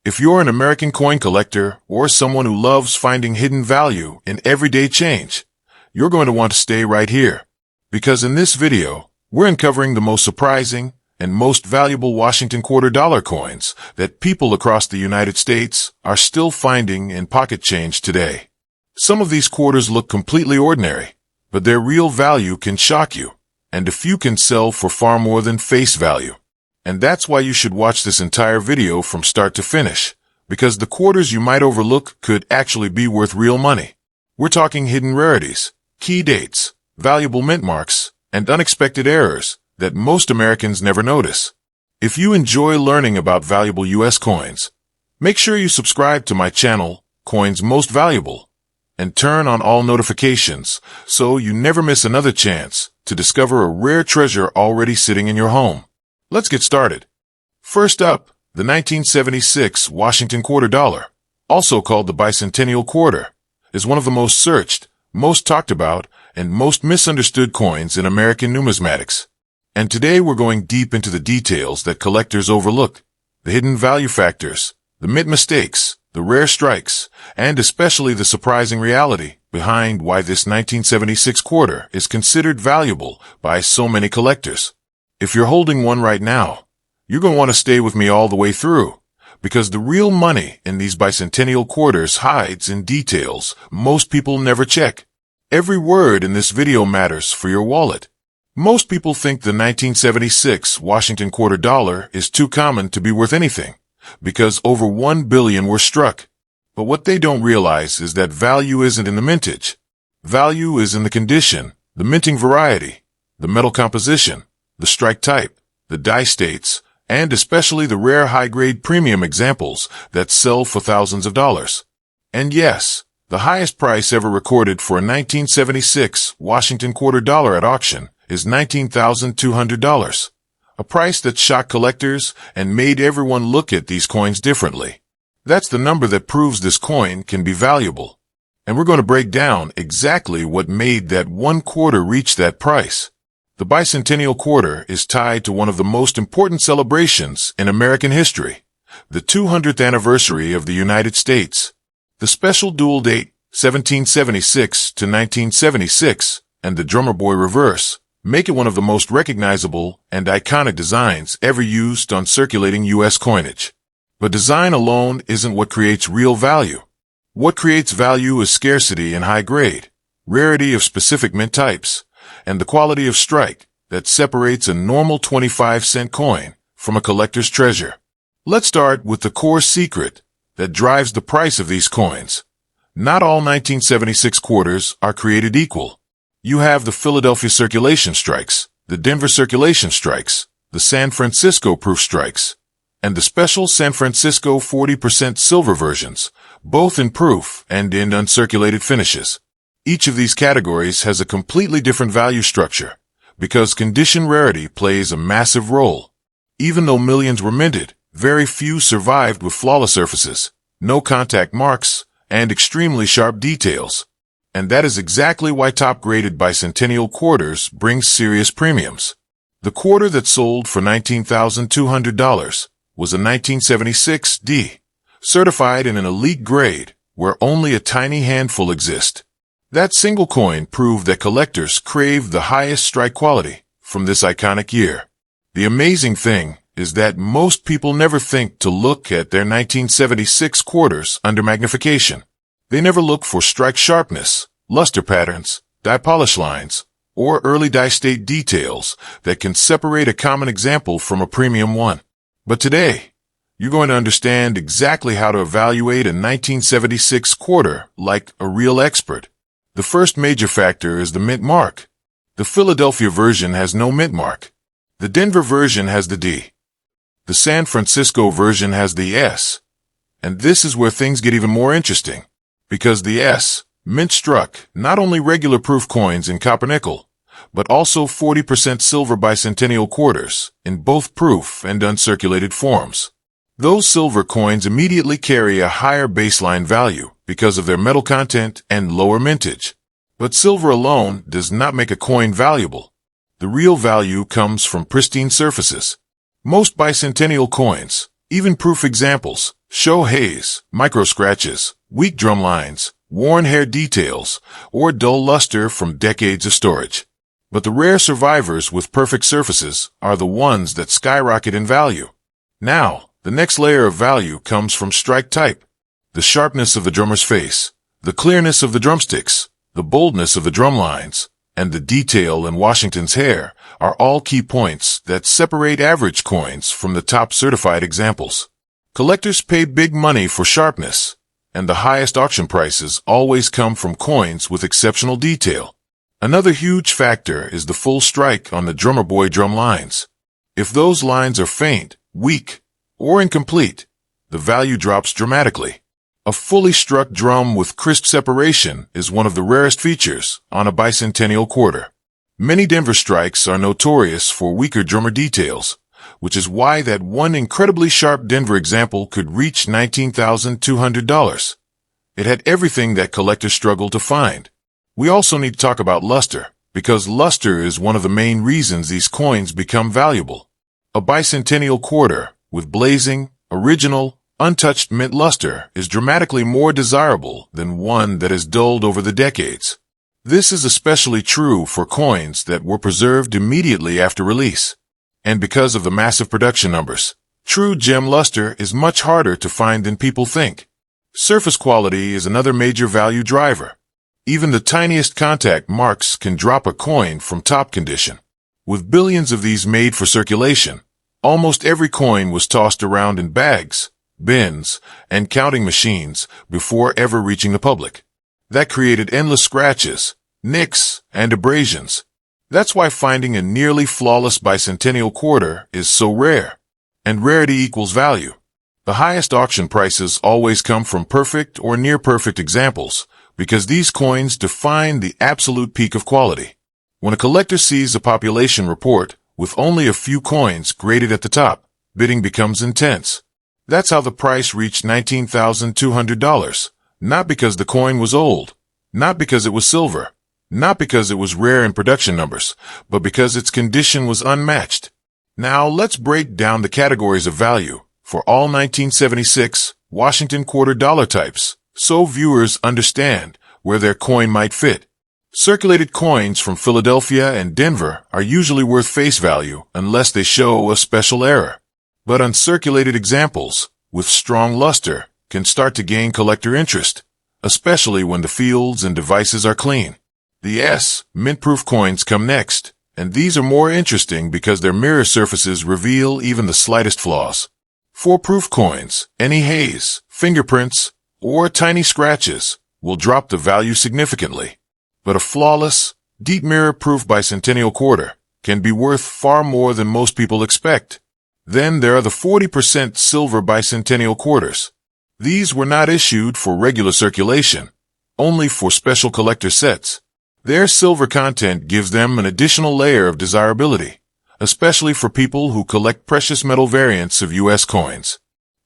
If you're an American coin collector or someone who loves finding hidden value in everyday change, you're going to want to stay right here. Because in this video, we're uncovering the most surprising and most valuable Washington quarter dollar coins that people across the United States are still finding in pocket change today. Some of these quarters look completely ordinary, but their real value can shock you, and a few can sell for far more than face value. And that's why you should watch this entire video from start to finish, because the quarters you might overlook could actually be worth real money. We're talking hidden rarities, key dates, valuable mint marks, and unexpected errors that most Americans never notice. If you enjoy learning about valuable U.S. coins, make sure you subscribe to my channel, Coins Most Valuable, and turn on all notifications so you never miss another chance to discover a rare treasure already sitting in your home. Let's get started. First up, the 1976 Washington quarter dollar, also called the bicentennial quarter, is one of the most searched, most talked about, and most misunderstood coins in American numismatics. And today we're going deep into the details that collectors overlook, the hidden value factors, the mint mistakes, the rare strikes, and especially the surprising reality behind why this 1976 quarter is considered valuable by so many collectors. If you're holding one right now, you're going to want to stay with me all the way through, because the real money in these bicentennial quarters hides in details most people never check. Every word in this video matters for your wallet. Most people think the 1976 Washington quarter dollar is too common to be worth anything, because over 1 billion were struck. But what they don't realize is that value isn't in the mintage. Value is in the condition, the minting variety, the metal composition, the strike type, the die states, and especially the rare high-grade premium examples that sell for thousands of dollars. And yes, the highest price ever recorded for a 1976 Washington quarter dollar at auction is $19,200, a price that shocked collectors and made everyone look at these coins differently. That's the number that proves this coin can be valuable. And we're going to break down exactly what made that one quarter reach that price. The bicentennial quarter is tied to one of the most important celebrations in American history, the 200th anniversary of the United States. The special dual date, 1776 to 1976, and the drummer boy reverse, make it one of the most recognizable and iconic designs ever used on circulating U.S. coinage. But design alone isn't what creates real value. What creates value is scarcity and high grade, rarity of specific mint types, and the quality of strike that separates a normal 25-cent coin from a collector's treasure. Let's start with the core secret that drives the price of these coins. Not all 1976 quarters are created equal. You have the Philadelphia circulation strikes, the Denver circulation strikes, the San Francisco proof strikes, and the special San Francisco 40% silver versions, both in proof and in uncirculated finishes. Each of these categories has a completely different value structure, because condition rarity plays a massive role. Even though millions were minted, very few survived with flawless surfaces, no contact marks, and extremely sharp details. And that is exactly why top-graded bicentennial quarters bring serious premiums. The quarter that sold for $19,200 was a 1976 D, certified in an elite grade where only a tiny handful exist. That single coin proved that collectors crave the highest strike quality from this iconic year. The amazing thing is that most people never think to look at their 1976 quarters under magnification. They never look for strike sharpness, luster patterns, die polish lines, or early die state details that can separate a common example from a premium one. But today, you're going to understand exactly how to evaluate a 1976 quarter like a real expert. The first major factor is the mint mark. The Philadelphia version has no mint mark. The Denver version has the D. The San Francisco version has the S. And this is where things get even more interesting, because the S, mint struck not only regular proof coins in copper nickel, but also 40% silver bicentennial quarters in both proof and uncirculated forms. Those silver coins immediately carry a higher baseline value because of their metal content and lower mintage. But silver alone does not make a coin valuable. The real value comes from pristine surfaces. Most bicentennial coins, even proof examples, show haze, micro scratches, weak drum lines, worn hair details, or dull luster from decades of storage. But the rare survivors with perfect surfaces are the ones that skyrocket in value. Now, the next layer of value comes from strike type. The sharpness of the drummer's face, the clearness of the drumsticks, the boldness of the drum lines, and the detail in Washington's hair are all key points that separate average coins from the top certified examples. Collectors pay big money for sharpness, and the highest auction prices always come from coins with exceptional detail. Another huge factor is the full strike on the drummer boy drum lines. If those lines are faint, weak, or incomplete, the value drops dramatically. A fully struck drum with crisp separation is one of the rarest features on a bicentennial quarter. Many Denver strikes are notorious for weaker drummer details, which is why that one incredibly sharp Denver example could reach $19,200. It had everything that collectors struggle to find. We also need to talk about luster, because luster is one of the main reasons these coins become valuable. A bicentennial quarter with blazing, original, untouched mint luster is dramatically more desirable than one that has dulled over the decades. This is especially true for coins that were preserved immediately after release. And because of the massive production numbers, true gem luster is much harder to find than people think. Surface quality is another major value driver. Even the tiniest contact marks can drop a coin from top condition. With billions of these made for circulation, almost every coin was tossed around in bags, bins, and counting machines before ever reaching the public. That created endless scratches, nicks, and abrasions. That's why finding a nearly flawless bicentennial quarter is so rare. And rarity equals value. The highest auction prices always come from perfect or near-perfect examples, because these coins define the absolute peak of quality. When a collector sees a population report with only a few coins graded at the top, bidding becomes intense. That's how the price reached $19,200, not because the coin was old, not because it was silver, not because it was rare in production numbers, but because its condition was unmatched. Now let's break down the categories of value for all 1976 Washington quarter dollar types, so viewers understand where their coin might fit. Circulated coins from Philadelphia and Denver are usually worth face value unless they show a special error. But uncirculated examples, with strong luster, can start to gain collector interest, especially when the fields and devices are clean. The mint-proof coins come next, and these are more interesting because their mirror surfaces reveal even the slightest flaws. For proof coins, any haze, fingerprints, or tiny scratches will drop the value significantly. But a flawless, deep mirror-proof bicentennial quarter can be worth far more than most people expect. Then there are the 40% silver bicentennial quarters. These were not issued for regular circulation, only for special collector sets. Their silver content gives them an additional layer of desirability, especially for people who collect precious metal variants of U.S. coins.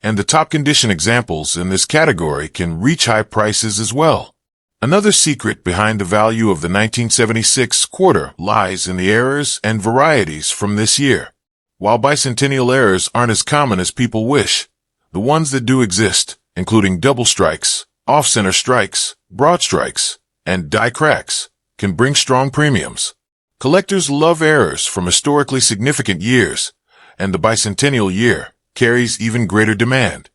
And the top condition examples in this category can reach high prices as well. Another secret behind the value of the 1976 quarter lies in the errors and varieties from this year. While bicentennial errors aren't as common as people wish, the ones that do exist, including double strikes, off-center strikes, broad strikes, and die cracks, can bring strong premiums. Collectors love errors from historically significant years, and the bicentennial year carries even greater demand.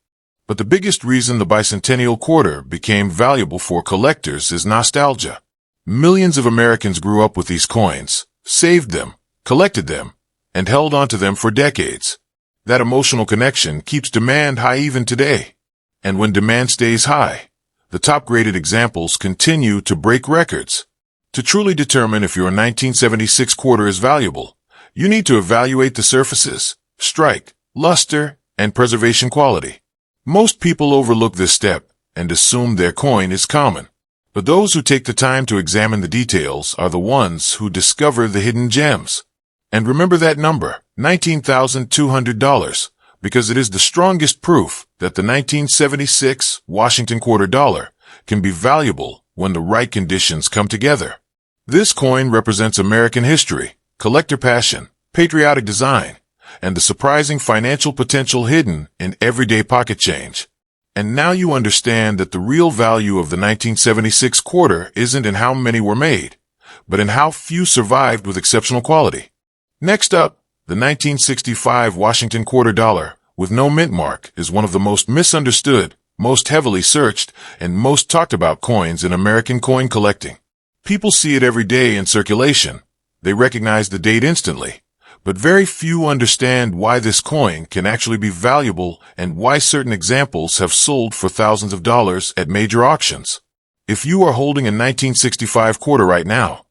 But the biggest reason the bicentennial quarter became valuable for collectors is nostalgia. Millions of Americans grew up with these coins, saved them, collected them, and held onto them for decades. That emotional connection keeps demand high even today. And when demand stays high, the top-graded examples continue to break records. To truly determine if your 1976 quarter is valuable, you need to evaluate the surfaces, strike, luster, and preservation quality. Most people overlook this step and assume their coin is common. But those who take the time to examine the details are the ones who discover the hidden gems. And remember that number, $19,200, because it is the strongest proof that the 1976 Washington quarter dollar can be valuable when the right conditions come together. This coin represents American history, collector passion, patriotic design, and the surprising financial potential hidden in everyday pocket change. And now you understand that the real value of the 1976 quarter isn't in how many were made, but in how few survived with exceptional quality. Next up, the 1965 Washington quarter dollar with no mint mark is one of the most misunderstood, most heavily searched, and most talked about coins in American coin collecting. People see it every day in circulation. They recognize the date instantly. But very few understand why this coin can actually be valuable and why certain examples have sold for thousands of dollars at major auctions. If you are holding a 1965 quarter right now,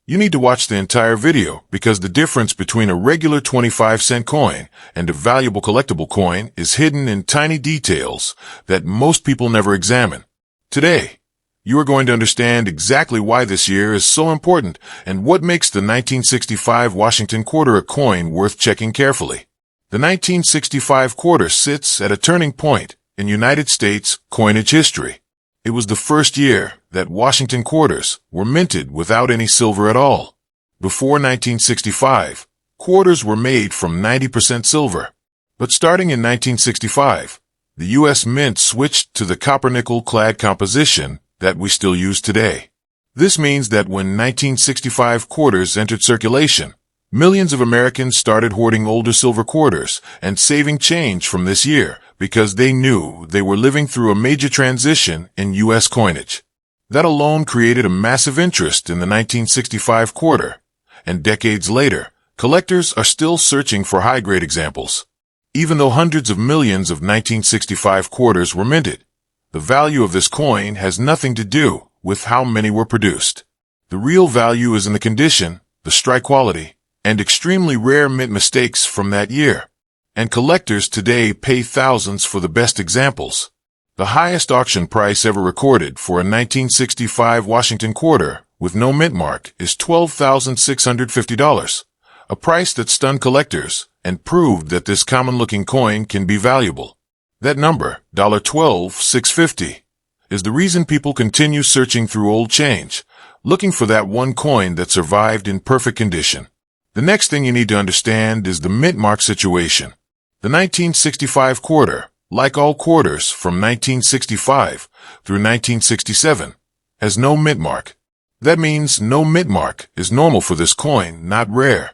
you need to watch the entire video because the difference between a regular 25-cent coin and a valuable collectible coin is hidden in tiny details that most people never examine. Today, you are going to understand exactly why this year is so important and what makes the 1965 Washington quarter a coin worth checking carefully. The 1965 quarter sits at a turning point in United States coinage history. It was the first year that Washington quarters were minted without any silver at all. Before 1965, quarters were made from 90% silver. But starting in 1965, the U.S. Mint switched to the copper-nickel-clad composition that we still use today. This means that when 1965 quarters entered circulation, millions of Americans started hoarding older silver quarters and saving change from this year because they knew they were living through a major transition in U.S. coinage. That alone created a massive interest in the 1965 quarter, and decades later, collectors are still searching for high-grade examples. Even though hundreds of millions of 1965 quarters were minted, the value of this coin has nothing to do with how many were produced. The real value is in the condition, the strike quality, and extremely rare mint mistakes from that year. And collectors today pay thousands for the best examples. The highest auction price ever recorded for a 1965 Washington quarter with no mint mark is $12,650, a price that stunned collectors and proved that this common-looking coin can be valuable. That number, $12,650, is the reason people continue searching through old change, looking for that one coin that survived in perfect condition. The next thing you need to understand is the mint mark situation. The 1965 quarter, like all quarters from 1965 through 1967, has no mint mark. That means no mint mark is normal for this coin, not rare.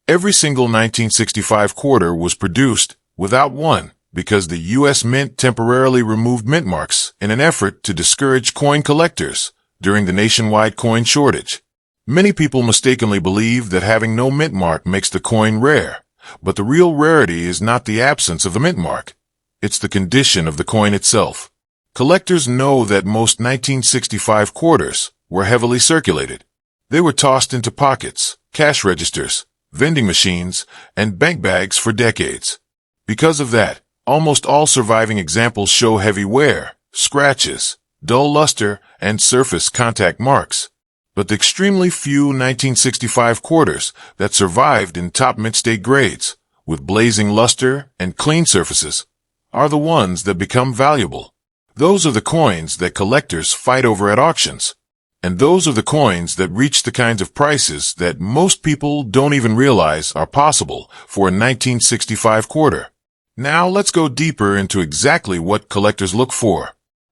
Every single 1965 quarter was produced without one, because the U.S. Mint temporarily removed mint marks in an effort to discourage coin collectors during the nationwide coin shortage. Many people mistakenly believe that having no mint mark makes the coin rare, but the real rarity is not the absence of the mint mark. It's the condition of the coin itself. Collectors know that most 1965 quarters were heavily circulated. They were tossed into pockets, cash registers, vending machines, and bank bags for decades. Because of that, almost all surviving examples show heavy wear, scratches, dull luster, and surface contact marks. But the extremely few 1965 quarters that survived in top mint state grades, with blazing luster and clean surfaces, are the ones that become valuable. Those are the coins that collectors fight over at auctions. And those are the coins that reach the kinds of prices that most people don't even realize are possible for a 1965 quarter. Now let's go deeper into exactly what collectors look for.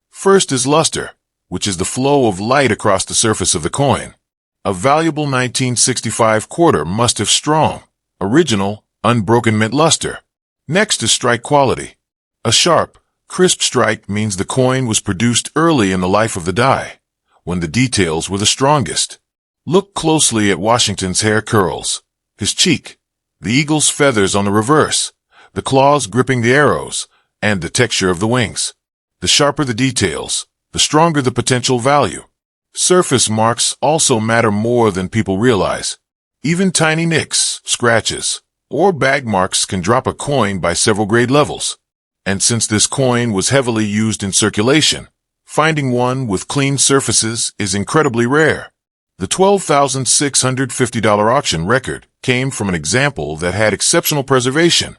First is luster, which is the flow of light across the surface of the coin. A valuable 1965 quarter must have strong, original, unbroken mint luster. Next is strike quality. A sharp, crisp strike means the coin was produced early in the life of the die, when the details were the strongest. Look closely at Washington's hair curls, his cheek, the eagle's feathers on the reverse, the claws gripping the arrows, and the texture of the wings. The sharper the details, the stronger the potential value. Surface marks also matter more than people realize. Even tiny nicks, scratches, or bag marks can drop a coin by several grade levels. And since this coin was heavily used in circulation, finding one with clean surfaces is incredibly rare. The $12,650 auction record came from an example that had exceptional preservation,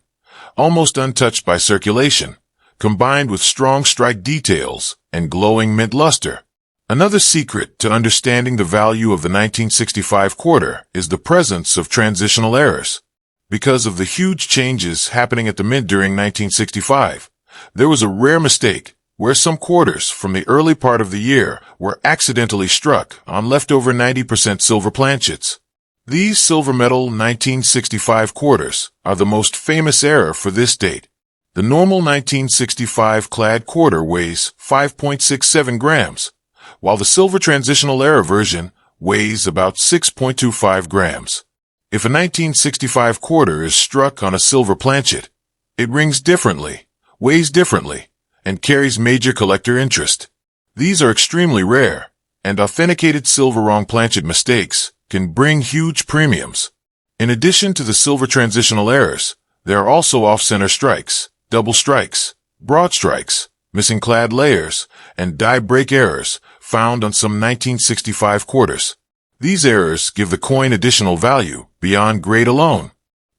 almost untouched by circulation, combined with strong strike details and glowing mint luster. Another secret to understanding the value of the 1965 quarter is the presence of transitional errors. Because of the huge changes happening at the mint during 1965, there was a rare mistake where some quarters from the early part of the year were accidentally struck on leftover 90% silver planchets. These silver medal 1965 quarters are the most famous error for this date. The normal 1965 clad quarter weighs 5.67 grams, while the silver transitional error version weighs about 6.25 grams. If a 1965 quarter is struck on a silver planchet, it rings differently, weighs differently, and carries major collector interest. These are extremely rare, and authenticated silver wrong planchet mistakes can bring huge premiums. In addition to the silver transitional errors, there are also off-center strikes, double strikes, broad strikes, missing clad layers, and die break errors found on some 1965 quarters. These errors give the coin additional value beyond grade alone.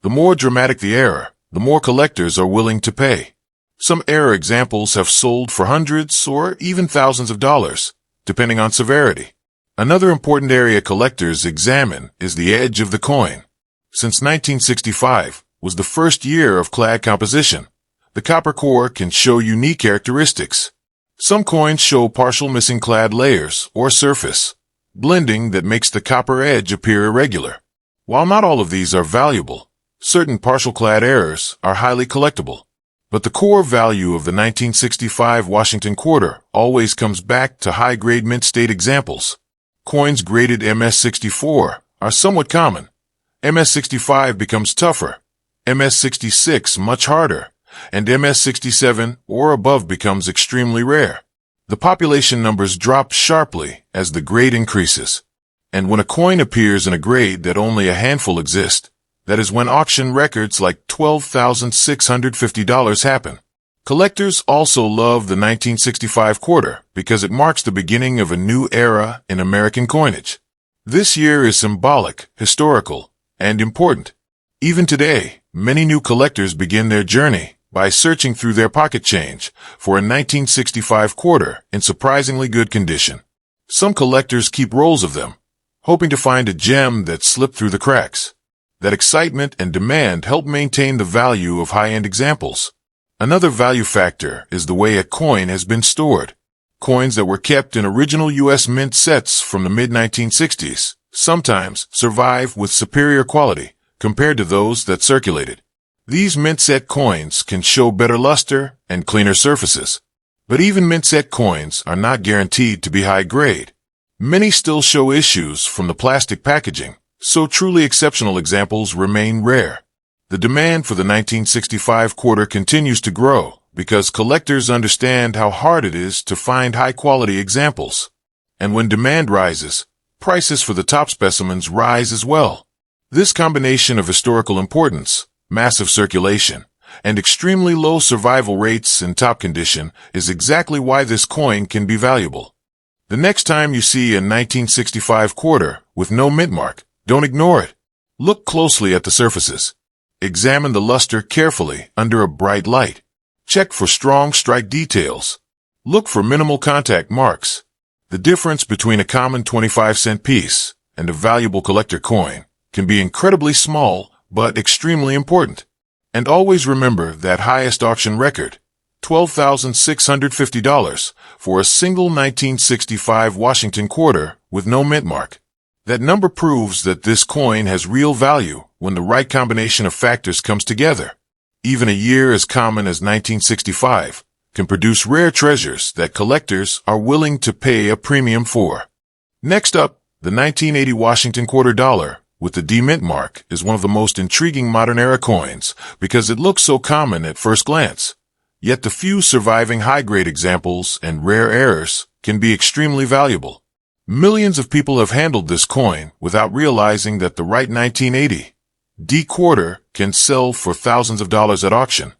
The more dramatic the error, the more collectors are willing to pay. Some error examples have sold for hundreds or even thousands of dollars, depending on severity. Another important area collectors examine is the edge of the coin. Since 1965 was the first year of clad composition, the copper core can show unique characteristics. Some coins show partial missing clad layers or surface, blending that makes the copper edge appear irregular. While not all of these are valuable, certain partial clad errors are highly collectible. But the core value of the 1965 Washington quarter always comes back to high-grade mint state examples. Coins graded MS-64 are somewhat common. MS-65 becomes tougher, MS-66 much harder, and MS-67 or above becomes extremely rare. The population numbers drop sharply as the grade increases. And when a coin appears in a grade that only a handful exist, that is when auction records like $12,650 happen. Collectors also love the 1965 quarter because it marks the beginning of a new era in American coinage. This year is symbolic, historical, and important. Even today, many new collectors begin their journey by searching through their pocket change for a 1965 quarter in surprisingly good condition. Some collectors keep rolls of them, hoping to find a gem that slipped through the cracks. That excitement and demand help maintain the value of high-end examples. Another value factor is the way a coin has been stored. Coins that were kept in original U.S. mint sets from the mid-1960s sometimes survive with superior quality compared to those that circulated. These mint set coins can show better luster and cleaner surfaces. But even mint set coins are not guaranteed to be high grade. Many still show issues from the plastic packaging, so truly exceptional examples remain rare. The demand for the 1965 quarter continues to grow because collectors understand how hard it is to find high-quality examples. And when demand rises, prices for the top specimens rise as well. This combination of historical importance, massive circulation, and extremely low survival rates in top condition is exactly why this coin can be valuable. The next time you see a 1965 quarter with no mint mark, don't ignore it. Look closely at the surfaces. Examine the luster carefully under a bright light. Check for strong strike details. Look for minimal contact marks. The difference between a common 25-cent piece and a valuable collector coin can be incredibly small but extremely important. And always remember that highest auction record, $12,650 for a single 1965 Washington quarter with no mint mark. That number proves that this coin has real value when the right combination of factors comes together. Even a year as common as 1965 can produce rare treasures that collectors are willing to pay a premium for. Next up, the 1980 Washington quarter dollar with the D mint mark is one of the most intriguing modern era coins because it looks so common at first glance. Yet the few surviving high-grade examples and rare errors can be extremely valuable. Millions of people have handled this coin without realizing that the right 1980 D quarter can sell for thousands of dollars at auction.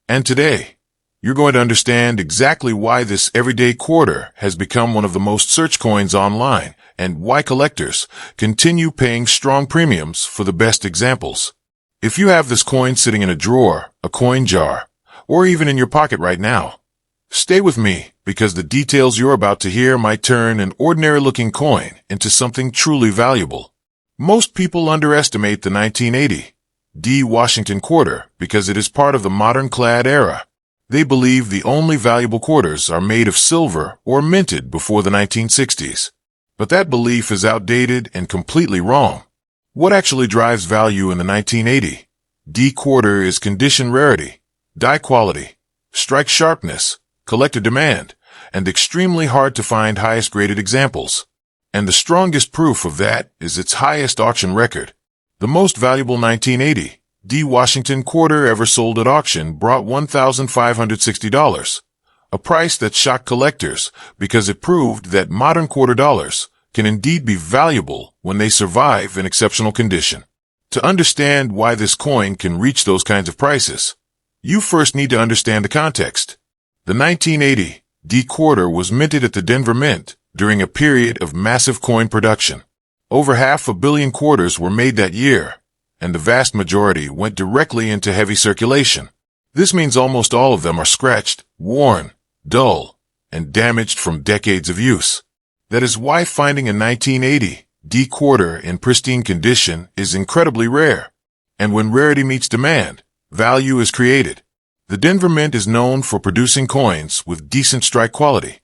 And today, you're going to understand exactly why this everyday quarter has become one of the most searched coins online and why collectors continue paying strong premiums for the best examples. If you have this coin sitting in a drawer, a coin jar, or even in your pocket right now, stay with me because the details you're about to hear might turn an ordinary-looking coin into something truly valuable. Most people underestimate the 1980 D Washington quarter because it is part of the modern clad era. They believe the only valuable quarters are made of silver or minted before the 1960s. But that belief is outdated and completely wrong. What actually drives value in the 1980 D quarter is condition rarity, die quality, strike sharpness, collector demand, and extremely hard to find highest graded examples. And the strongest proof of that is its highest auction record. The most valuable 1980 D Washington quarter ever sold at auction brought $1,560, a price that shocked collectors because it proved that modern quarter dollars can indeed be valuable when they survive in exceptional condition. To understand why this coin can reach those kinds of prices, you first need to understand the context. The 1980 D quarter was minted at the Denver Mint during a period of massive coin production. Over 500 million quarters were made that year, and the vast majority went directly into heavy circulation. This means almost all of them are scratched, worn, dull, and damaged from decades of use. That is why finding a 1980 D quarter in pristine condition is incredibly rare. And when rarity meets demand, value is created. The Denver Mint is known for producing coins with decent strike quality,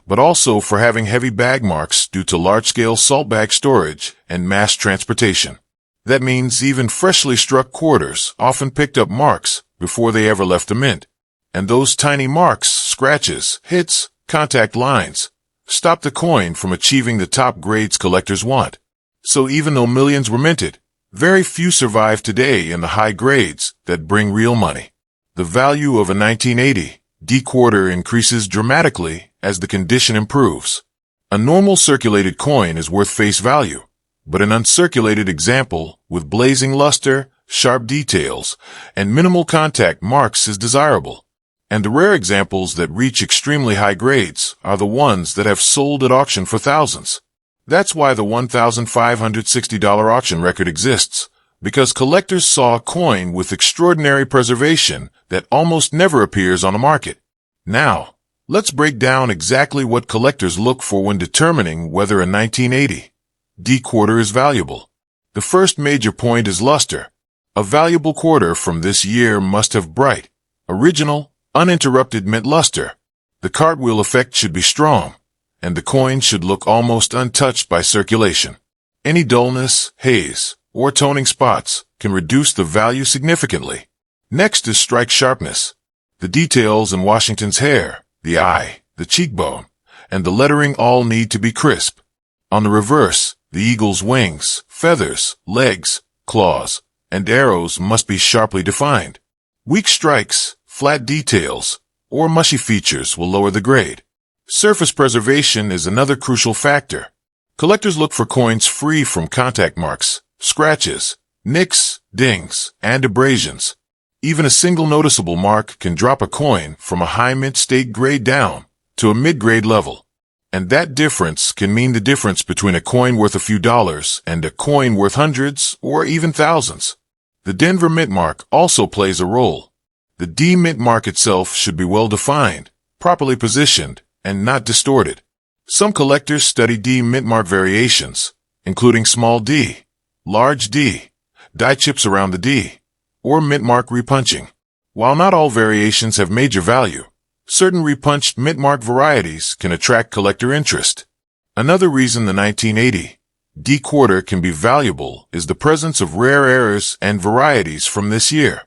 but also for having heavy bag marks due to large-scale salt bag storage and mass transportation. That means even freshly struck quarters often picked up marks before they ever left the mint. And those tiny marks, scratches, hits, contact lines, stop the coin from achieving the top grades collectors want. So even though millions were minted, very few survive today in the high grades that bring real money. The value of a 1980 D quarter increases dramatically as the condition improves. A normal circulated coin is worth face value, but an uncirculated example with blazing luster, sharp details, and minimal contact marks is desirable. And the rare examples that reach extremely high grades are the ones that have sold at auction for thousands. That's why the $1,560 auction record exists, because collectors saw a coin with extraordinary preservation that almost never appears on the market. Now, let's break down exactly what collectors look for when determining whether a 1980 D quarter is valuable. The first major point is luster. A valuable quarter from this year must have bright, original, uninterrupted mint luster. The cartwheel effect should be strong, and the coin should look almost untouched by circulation. Any dullness, haze, or toning spots can reduce the value significantly. Next is strike sharpness. The details in Washington's hair, the eye, the cheekbone, and the lettering all need to be crisp. On the reverse, the eagle's wings, feathers, legs, claws, and arrows must be sharply defined. Weak strikes, flat details, or mushy features will lower the grade. Surface preservation is another crucial factor. Collectors look for coins free from contact marks, scratches, nicks, dings, and abrasions. Even a single noticeable mark can drop a coin from a high mint state grade down to a mid-grade level. And that difference can mean the difference between a coin worth a few dollars and a coin worth hundreds or even thousands. The Denver mint mark also plays a role. The D mint mark itself should be well defined, properly positioned, and not distorted. Some collectors study D mint mark variations, including small d, large d, die chips around the D, or mint mark repunching. While not all variations have major value, certain repunched mint mark varieties can attract collector interest. Another reason the 1980 D quarter can be valuable is the presence of rare errors and varieties from this year.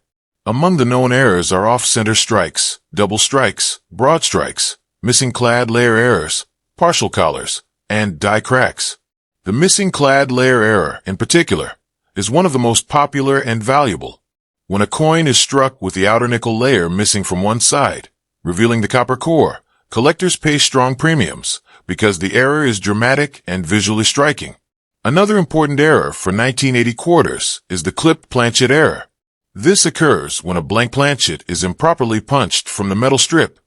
Among the known errors are off-center strikes, double strikes, broad strikes, missing clad layer errors, partial collars, and die cracks. The missing clad layer error, in particular, is one of the most popular and valuable. When a coin is struck with the outer nickel layer missing from one side, revealing the copper core, collectors pay strong premiums because the error is dramatic and visually striking. Another important error for 1980 quarters is the clipped planchet error. This occurs when a blank planchet is improperly punched from the metal strip,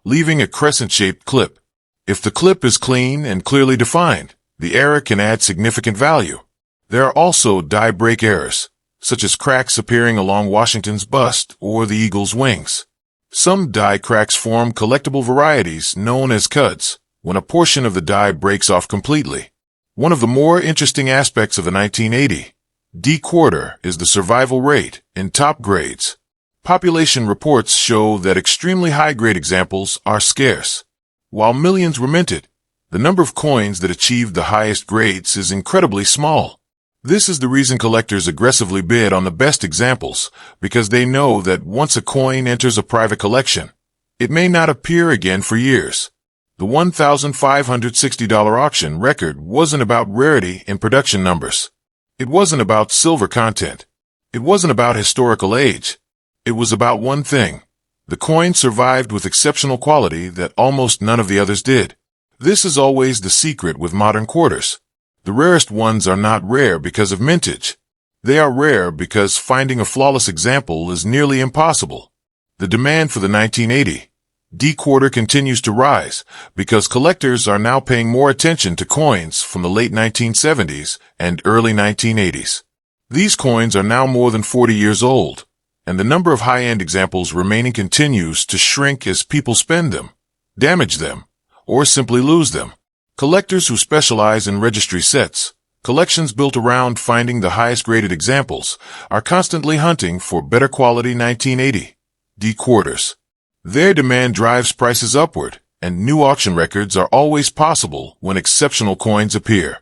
leaving a crescent-shaped clip. If the clip is clean and clearly defined, the error can add significant value. There are also die break errors, such as cracks appearing along Washington's bust or the eagle's wings. Some die cracks form collectible varieties known as cuds, when a portion of the die breaks off completely. One of the more interesting aspects of the 1980 D quarter is the survival rate in top grades. Population reports show that extremely high-grade examples are scarce. While millions were minted, the number of coins that achieved the highest grades is incredibly small. This is the reason collectors aggressively bid on the best examples, because they know that once a coin enters a private collection, it may not appear again for years. The $1,560 auction record wasn't about rarity in production numbers. It wasn't about silver content. It wasn't about historical age. It was about one thing. The coin survived with exceptional quality that almost none of the others did. This is always the secret with modern quarters. The rarest ones are not rare because of mintage. They are rare because finding a flawless example is nearly impossible. The demand for the 1980 D quarter continues to rise because collectors are now paying more attention to coins from the late 1970s and early 1980s. These coins are now more than 40 years old, and the number of high-end examples remaining continues to shrink as people spend them, damage them, or simply lose them. Collectors who specialize in registry sets, collections built around finding the highest-graded examples, are constantly hunting for better quality 1980 D quarters. Their demand drives prices upward, and new auction records are always possible when exceptional coins appear.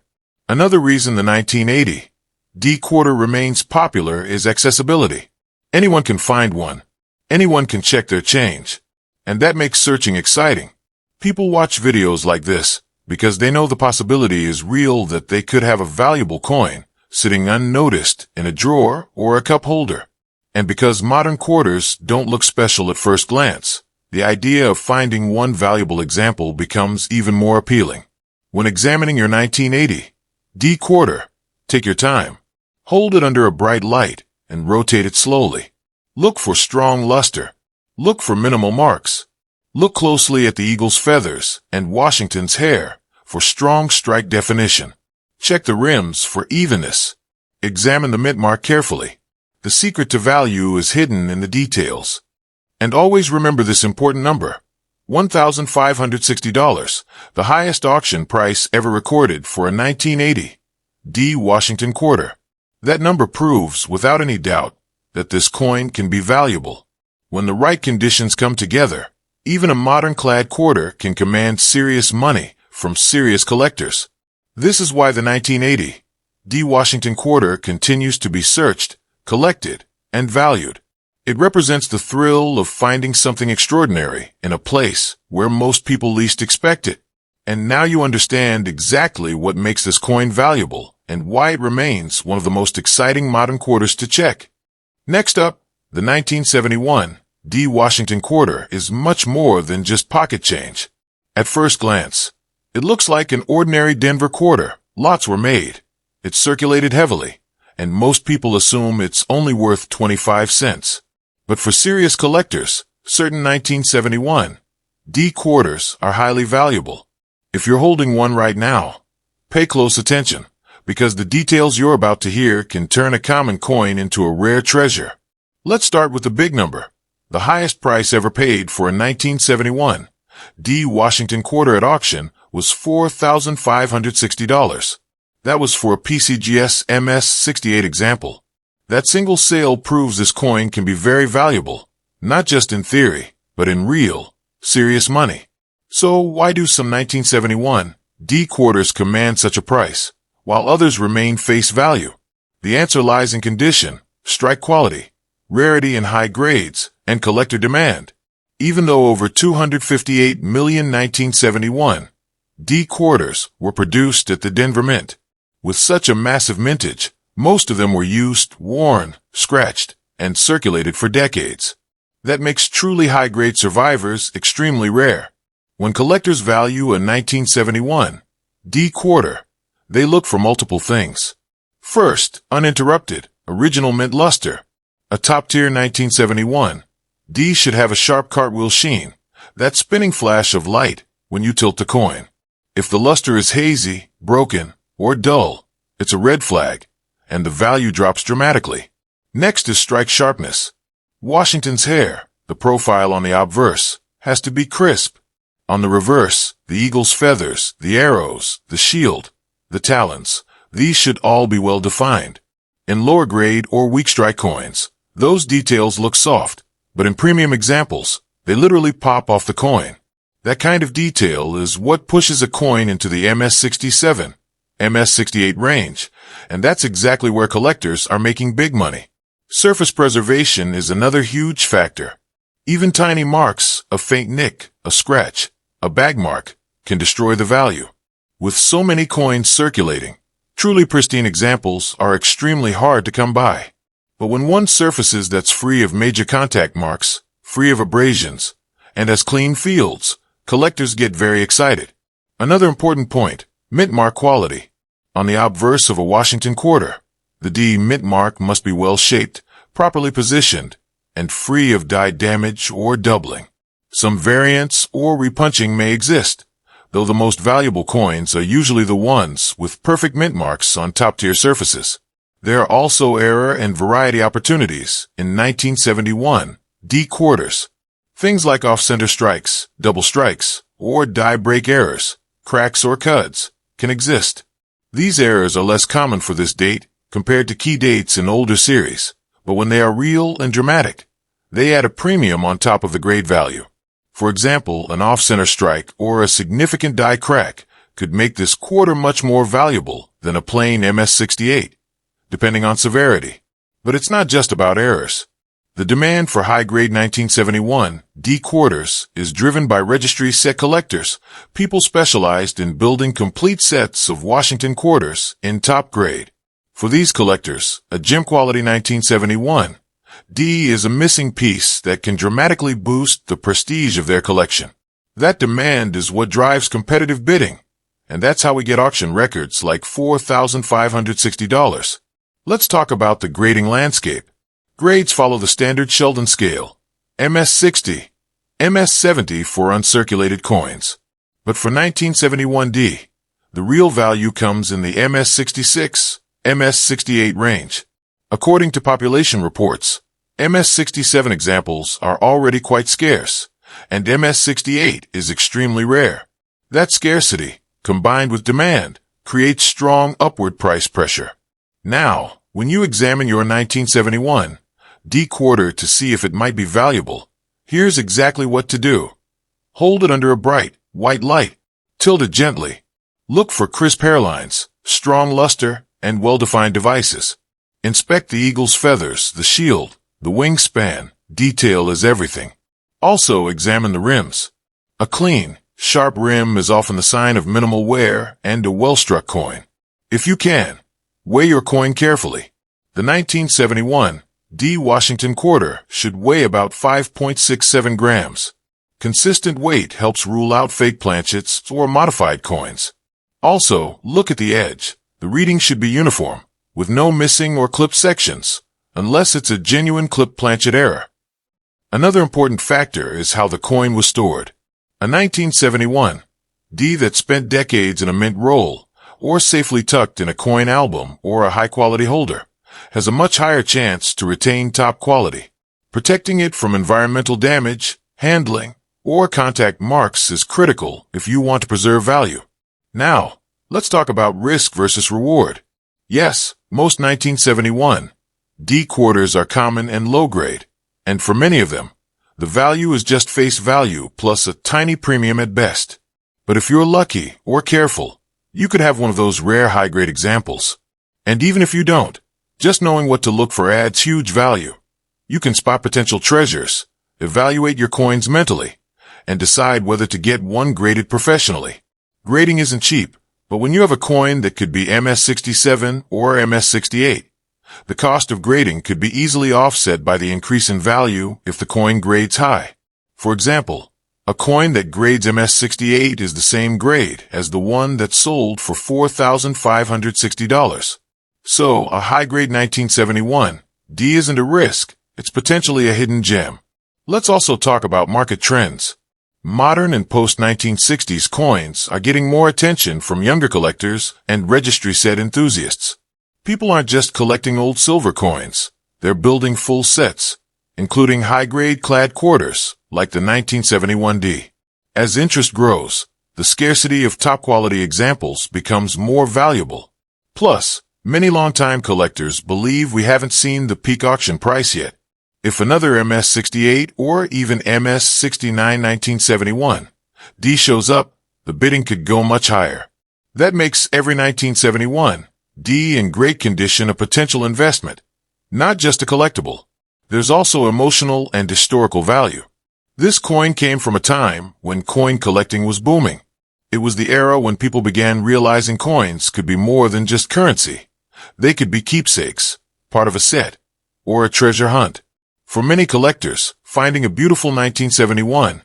Another reason the 1980 D quarter remains popular is accessibility. Anyone can find one. Anyone can check their change. And that makes searching exciting. People watch videos like this because they know the possibility is real that they could have a valuable coin sitting unnoticed in a drawer or a cup holder. And because modern quarters don't look special at first glance, the idea of finding one valuable example becomes even more appealing. When examining your 1980 D quarter, take your time. Hold it under a bright light and rotate it slowly. Look for strong luster. Look for minimal marks. Look closely at the eagle's feathers and Washington's hair for strong strike definition. Check the rims for evenness. Examine the mint mark carefully. The secret to value is hidden in the details. And always remember this important number, $1,560, the highest auction price ever recorded for a 1980 D Washington quarter. That number proves, without any doubt, that this coin can be valuable. When the right conditions come together, even a modern-clad quarter can command serious money from serious collectors. This is why the 1980 D Washington quarter continues to be searched, collected, and valued. It represents the thrill of finding something extraordinary in a place where most people least expect it. And now you understand exactly what makes this coin valuable and why it remains one of the most exciting modern quarters to check. Next up, the 1971 D Washington quarter is much more than just pocket change. At first glance, it looks like an ordinary Denver quarter. Lots were made. It's circulated heavily, and most people assume it's only worth 25 cents. But for serious collectors, certain 1971 D quarters are highly valuable. If you're holding one right now, pay close attention, because the details you're about to hear can turn a common coin into a rare treasure. Let's start with the big number. The highest price ever paid for a 1971 D Washington quarter at auction was $4,560. That was for a PCGS MS-68 example. That single sale proves this coin can be very valuable, not just in theory, but in real, serious money. So why do some 1971 D quarters command such a price, while others remain face value? The answer lies in condition, strike quality, rarity in high grades, and collector demand. Even though over 258 million 1971 D quarters were produced at the Denver Mint, with such a massive mintage, most of them were used, worn, scratched, and circulated for decades. That makes truly high-grade survivors extremely rare. When collectors value a 1971 D quarter, they look for multiple things. First, uninterrupted, original mint luster. A top-tier 1971 D should have a sharp cartwheel sheen, that spinning flash of light when you tilt the coin. If the luster is hazy, broken, or dull, it's a red flag, and the value drops dramatically. Next is strike sharpness. Washington's hair, the profile on the obverse, has to be crisp. On the reverse, the eagle's feathers, the arrows, the shield, the talons, these should all be well defined. In lower grade or weak strike coins, those details look soft, But in premium examples, they literally pop off the coin. That kind of detail is what pushes a coin into the MS-67, MS-68 range, and that's exactly where collectors are making big money. Surface preservation is another huge factor. Even tiny marks, a faint nick, a scratch, a bag mark, can destroy the value. With so many coins circulating, truly pristine examples are extremely hard to come by. But when one surfaces that's free of major contact marks, free of abrasions, and has clean fields, collectors get very excited. Another important point, mint mark quality. On the obverse of a Washington quarter, the D mint mark must be well shaped, properly positioned, and free of die damage or doubling. Some variants or repunching may exist, though the most valuable coins are usually the ones with perfect mint marks on top-tier surfaces. There are also error and variety opportunities in 1971 D quarters. Things like off-center strikes, double strikes, or die break errors, cracks or cuds, can exist. These errors are less common for this date compared to key dates in older series, but when they are real and dramatic, they add a premium on top of the grade value. For example, an off-center strike or a significant die crack could make this quarter much more valuable than a plain MS-68, depending on severity. But it's not just about errors. The demand for high-grade 1971 D quarters is driven by registry set collectors, people specialized in building complete sets of Washington quarters in top grade. For these collectors, a gem-quality 1971 D is a missing piece that can dramatically boost the prestige of their collection. That demand is what drives competitive bidding, and that's how we get auction records like $4,560. Let's talk about the grading landscape. Grades follow the standard Sheldon scale, MS-60, MS-70 for uncirculated coins. But for 1971D, the real value comes in the MS-66, MS-68 range. According to population reports, MS-67 examples are already quite scarce, and MS-68 is extremely rare. That scarcity, combined with demand, creates strong upward price pressure. Now, when you examine your 1971 D quarter to see if it might be valuable, here's exactly what to do. Hold it under a bright, white light. Tilt it gently. Look for crisp hairlines, strong luster, and well-defined devices. Inspect the eagle's feathers, the shield, the wingspan. Detail is everything. Also examine the rims. A clean, sharp rim is often the sign of minimal wear and a well-struck coin. If you can, weigh your coin carefully. The 1971 D Washington quarter should weigh about 5.67 grams. Consistent weight helps rule out fake planchets or modified coins. Also, look at the edge. The reading should be uniform, with no missing or clipped sections, unless it's a genuine clip planchet error. Another important factor is how the coin was stored. A 1971 D that spent decades in a mint roll, or safely tucked in a coin album or a high-quality holder, has a much higher chance to retain top quality. Protecting it from environmental damage, handling, or contact marks is critical if you want to preserve value. Now, let's talk about risk versus reward. Yes, most 1971 D quarters are common and low grade, and for many of them, the value is just face value plus a tiny premium at best. But if you're lucky or careful, you could have one of those rare high-grade examples. And even if you don't, just knowing what to look for adds huge value. You can spot potential treasures, evaluate your coins mentally, and decide whether to get one graded professionally. Grading isn't cheap, but when you have a coin that could be MS-67 or MS-68, the cost of grading could be easily offset by the increase in value if the coin grades high. For example, a coin that grades MS-68 is the same grade as the one that sold for $4,560. So, a high-grade 1971 D isn't a risk, it's potentially a hidden gem. Let's also talk about market trends. Modern and post-1960s coins are getting more attention from younger collectors and registry set enthusiasts. People aren't just collecting old silver coins, they're building full sets, including high-grade clad quarters, like the 1971 D. As interest grows, the scarcity of top-quality examples becomes more valuable. Plus, many longtime collectors believe we haven't seen the peak auction price yet. If another MS-68 or even MS-69 1971 D shows up, the bidding could go much higher. That makes every 1971 D in great condition a potential investment, not just a collectible. There's also emotional and historical value. This coin came from a time when coin collecting was booming. It was the era when people began realizing coins could be more than just currency. They could be keepsakes, part of a set, or a treasure hunt. For many collectors, finding a beautiful 1971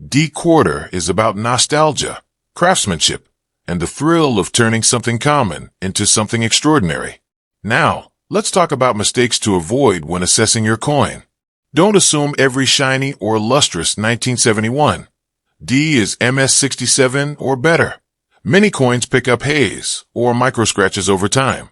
D quarter is about nostalgia, craftsmanship, and the thrill of turning something common into something extraordinary. Now, let's talk about mistakes to avoid when assessing your coin. Don't assume every shiny or lustrous 1971 D is MS-67 or better. Many coins pick up haze or microscratches over time.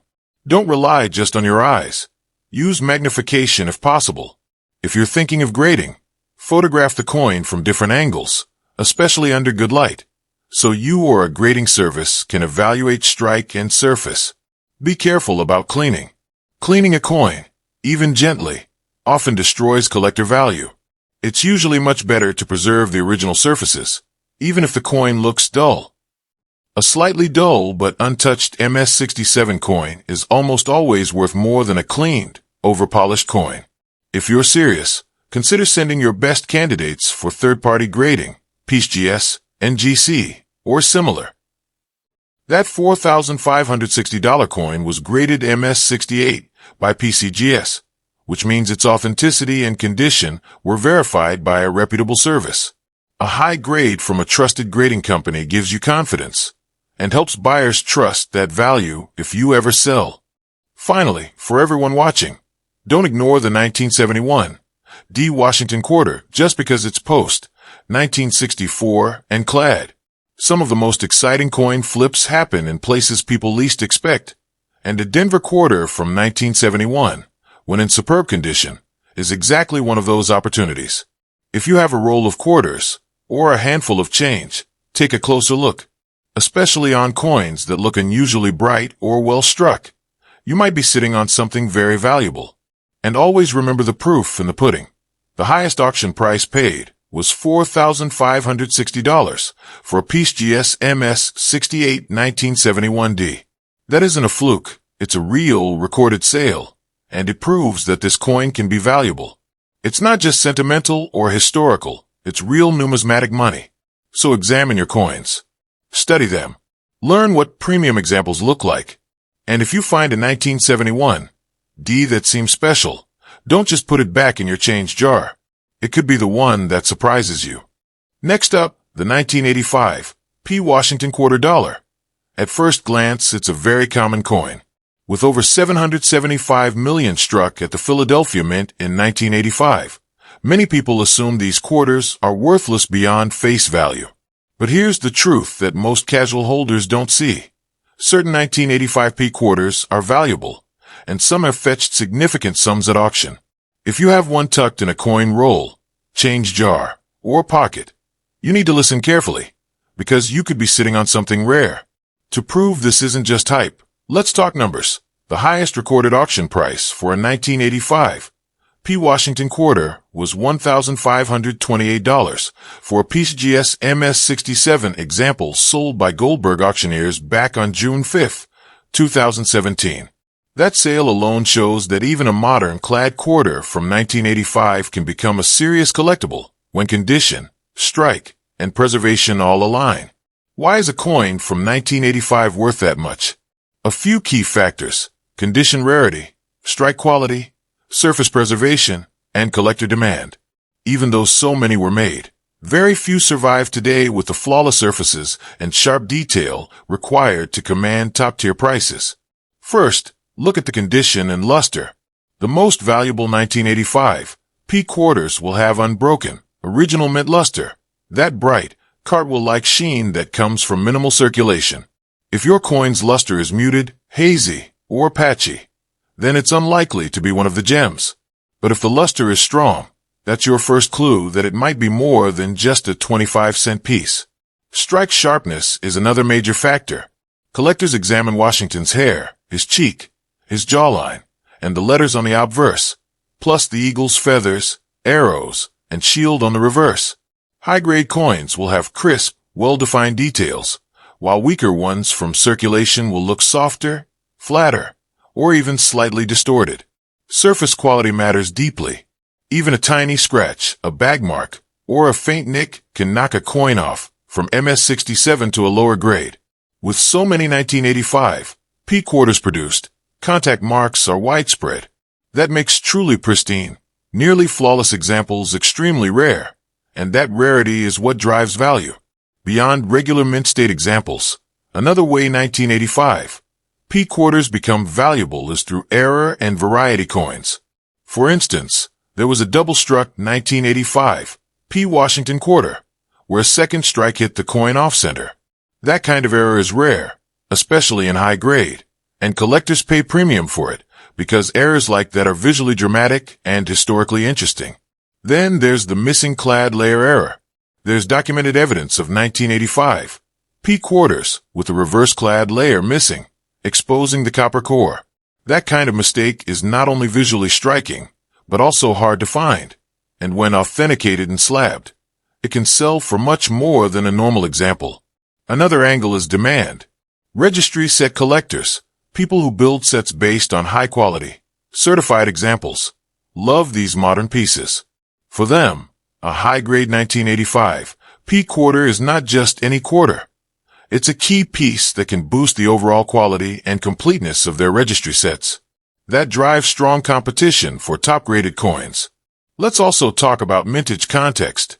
Don't rely just on your eyes. Use magnification if possible. If you're thinking of grading, photograph the coin from different angles, especially under good light, so you or a grading service can evaluate strike and surface. Be careful about cleaning. Cleaning a coin, even gently, often destroys collector value. It's usually much better to preserve the original surfaces, even if the coin looks dull. A slightly dull but untouched MS-67 coin is almost always worth more than a cleaned, over-polished coin. If you're serious, consider sending your best candidates for third-party grading, PCGS, NGC, or similar. That $4,560 coin was graded MS-68 by PCGS, which means its authenticity and condition were verified by a reputable service. A high grade from a trusted grading company gives you confidence and helps buyers trust that value if you ever sell. Finally, for everyone watching, don't ignore the 1971 D Washington quarter just because it's post 1964 and clad. Some of the most exciting coin flips happen in places people least expect, and a Denver quarter from 1971, when in superb condition, is exactly one of those opportunities. If you have a roll of quarters or a handful of change, take a closer look, especially on coins that look unusually bright or well struck. You might be sitting on something very valuable. And always remember the proof in the pudding. The highest auction price paid was $4,560 for a PCGS MS-68 1971 D. That isn't a fluke, it's a real recorded sale, and it proves that this coin can be valuable. It's not just sentimental or historical, it's real numismatic money. So examine your coins. Study them. Learn what premium examples look like. And if you find a 1971 D that seems special, don't just put it back in your change jar. It could be the one that surprises you. Next up, the 1985 P Washington quarter dollar. At first glance, it's a very common coin. With over 775 million struck at the Philadelphia Mint in 1985, many people assume these quarters are worthless beyond face value. But here's the truth that most casual holders don't see. Certain 1985 P quarters are valuable, and some have fetched significant sums at auction. If you have one tucked in a coin roll, change jar, or pocket, you need to listen carefully, because you could be sitting on something rare. To prove this isn't just hype, let's talk numbers. The highest recorded auction price for a 1985 P Washington quarter was $1,528 for a PCGS MS-67 example sold by Goldberg auctioneers back on June 5, 2017. That sale alone shows that even a modern clad quarter from 1985 can become a serious collectible when condition, strike, and preservation all align. Why is a coin from 1985 worth that much? A few key factors: condition rarity, strike quality, surface preservation, and collector demand. Even though so many were made, very few survive today with the flawless surfaces and sharp detail required to command top-tier prices. First, look at the condition and luster. The most valuable 1985 P quarters will have unbroken, original mint luster, that bright, cartwheel-like sheen that comes from minimal circulation. If your coin's luster is muted, hazy, or patchy, then it's unlikely to be one of the gems. But if the luster is strong, that's your first clue that it might be more than just a 25-cent piece. Strike sharpness is another major factor. Collectors examine Washington's hair, his cheek, his jawline, and the letters on the obverse. plus the eagle's feathers, arrows, and shield on the reverse. High-grade coins will have crisp, well-defined details, while weaker ones from circulation will look softer, flatter, or even slightly distorted. Surface quality matters deeply. Even a tiny scratch, a bag mark, or a faint nick can knock a coin off from MS-67 to a lower grade. With so many 1985 P quarters produced, contact marks are widespread. That makes truly pristine, nearly flawless examples extremely rare, and that rarity is what drives value. Beyond regular mint state examples, another way 1985 P quarters become valuable is through error and variety coins. For instance, there was a double-struck 1985 P Washington quarter, where a second strike hit the coin off-center. That kind of error is rare, especially in high grade, and collectors pay premium for it because errors like that are visually dramatic and historically interesting. Then there's the missing clad layer error. There's documented evidence of 1985 P quarters with a reverse clad layer missing, exposing the copper core. That kind of mistake is not only visually striking, but also hard to find, and when authenticated and slabbed, it can sell for much more than a normal example. Another angle is demand. Registry set collectors, people who build sets based on high quality, certified examples, love these modern pieces. For them, a high-grade 1985 P quarter is not just any quarter. It's a key piece that can boost the overall quality and completeness of their registry sets. That drives strong competition for top-graded coins. Let's also talk about mintage context.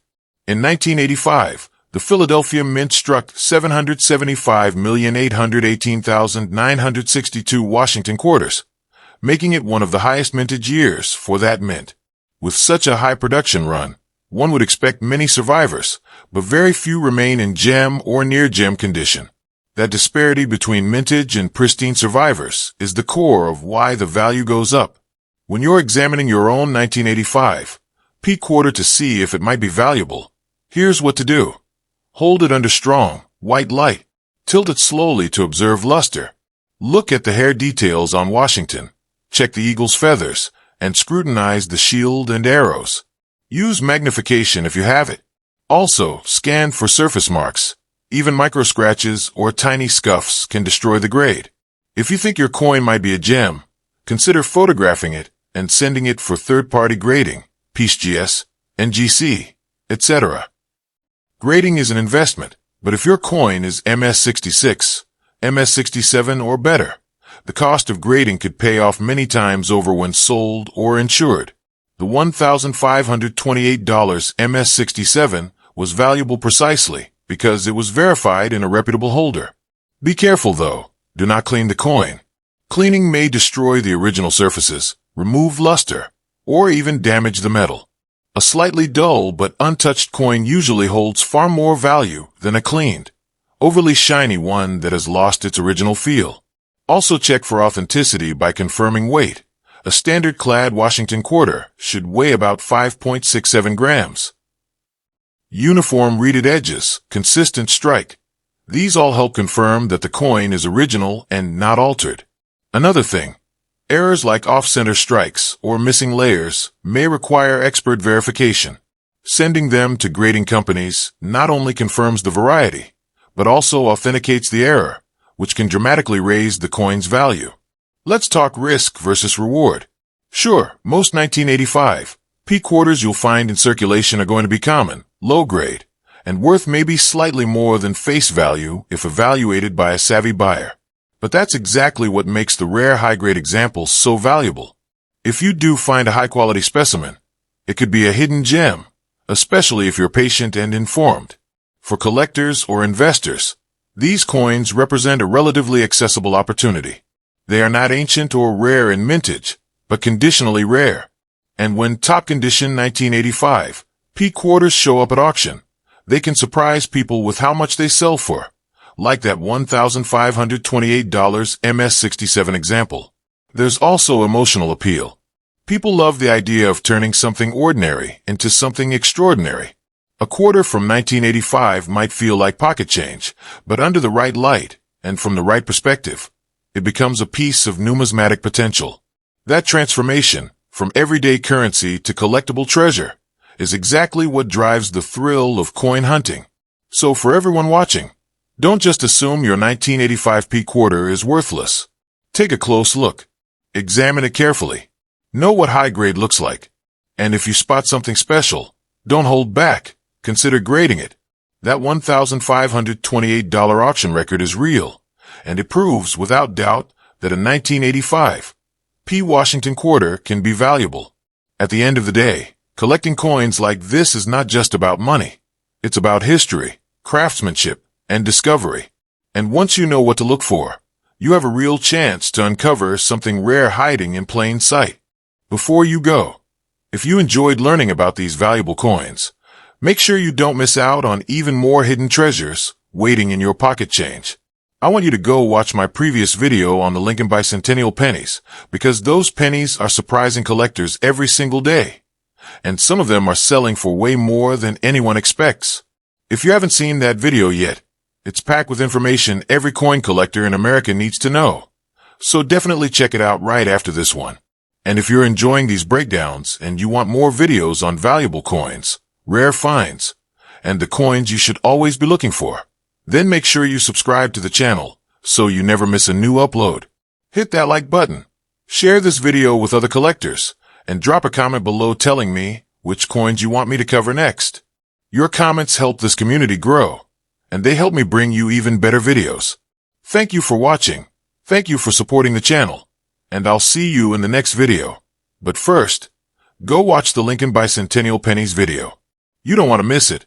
In 1985, the Philadelphia Mint struck 775,818,962 Washington quarters, making it one of the highest mintage years for that mint. With such a high production run, one would expect many survivors, but very few remain in gem or near gem condition. That disparity between mintage and pristine survivors is the core of why the value goes up. When you're examining your own 1985 P quarter to see if it might be valuable, here's what to do. Hold it under strong, white light. Tilt it slowly to observe luster. Look at the hair details on Washington. Check the eagle's feathers, and scrutinize the shield and arrows. Use magnification if you have it. Also, scan for surface marks. Even micro scratches or tiny scuffs can destroy the grade. If you think your coin might be a gem, consider photographing it and sending it for third-party grading, PSGS, NGC, etc. Grading is an investment, but if your coin is MS66, MS67 or better, the cost of grading could pay off many times over when sold or insured. The $1,528 MS67 was valuable precisely because it was verified in a reputable holder. Be careful though, do not clean the coin. Cleaning may destroy the original surfaces, remove luster, or even damage the metal. A slightly dull but untouched coin usually holds far more value than a cleaned, overly shiny one that has lost its original feel. Also check for authenticity by confirming weight. A standard clad Washington quarter should weigh about 5.67 grams. Uniform reeded edges, consistent strike. These all help confirm that the coin is original and not altered. Another thing, errors like off-center strikes or missing layers may require expert verification. Sending them to grading companies not only confirms the variety, but also authenticates the error, which can dramatically raise the coin's value. Let's talk risk versus reward. Sure, most 1985 P quarters you'll find in circulation are going to be common, low grade, and worth maybe slightly more than face value if evaluated by a savvy buyer. But that's exactly what makes the rare high-grade examples so valuable. If you do find a high-quality specimen, it could be a hidden gem, especially if you're patient and informed. For collectors or investors, these coins represent a relatively accessible opportunity. They are not ancient or rare in mintage, but conditionally rare. And when top condition 1985 P quarters show up at auction, they can surprise people with how much they sell for, like that $1,528 MS67 example. There's also emotional appeal. People love the idea of turning something ordinary into something extraordinary. A quarter from 1985 might feel like pocket change, but under the right light and from the right perspective, it becomes a piece of numismatic potential. That transformation, from everyday currency to collectible treasure, is exactly what drives the thrill of coin hunting. So for everyone watching, don't just assume your 1985 p quarter is worthless. Take a close look. Examine it carefully. Know what high grade looks like. And if you spot something special, don't hold back. Consider grading it. That $1,528 auction record is real, and it proves without doubt that a 1985 P Washington quarter can be valuable. At the end of the day, collecting coins like this is not just about money. It's about history, craftsmanship, and discovery. And once you know what to look for, you have a real chance to uncover something rare hiding in plain sight. Before you go, if you enjoyed learning about these valuable coins, make sure you don't miss out on even more hidden treasures waiting in your pocket change. I want you to go watch my previous video on the Lincoln Bicentennial pennies, because those pennies are surprising collectors every single day. And some of them are selling for way more than anyone expects. If you haven't seen that video yet, it's packed with information every coin collector in America needs to know. So definitely check it out right after this one. And if you're enjoying these breakdowns and you want more videos on valuable coins, rare finds, and the coins you should always be looking for, then make sure you subscribe to the channel so you never miss a new upload. Hit that like button, share this video with other collectors, and drop a comment below telling me which coins you want me to cover next. Your comments help this community grow, and they help me bring you even better videos. Thank you for watching, thank you for supporting the channel, and I'll see you in the next video. But first, go watch the Lincoln Bicentennial pennies video. You don't want to miss it.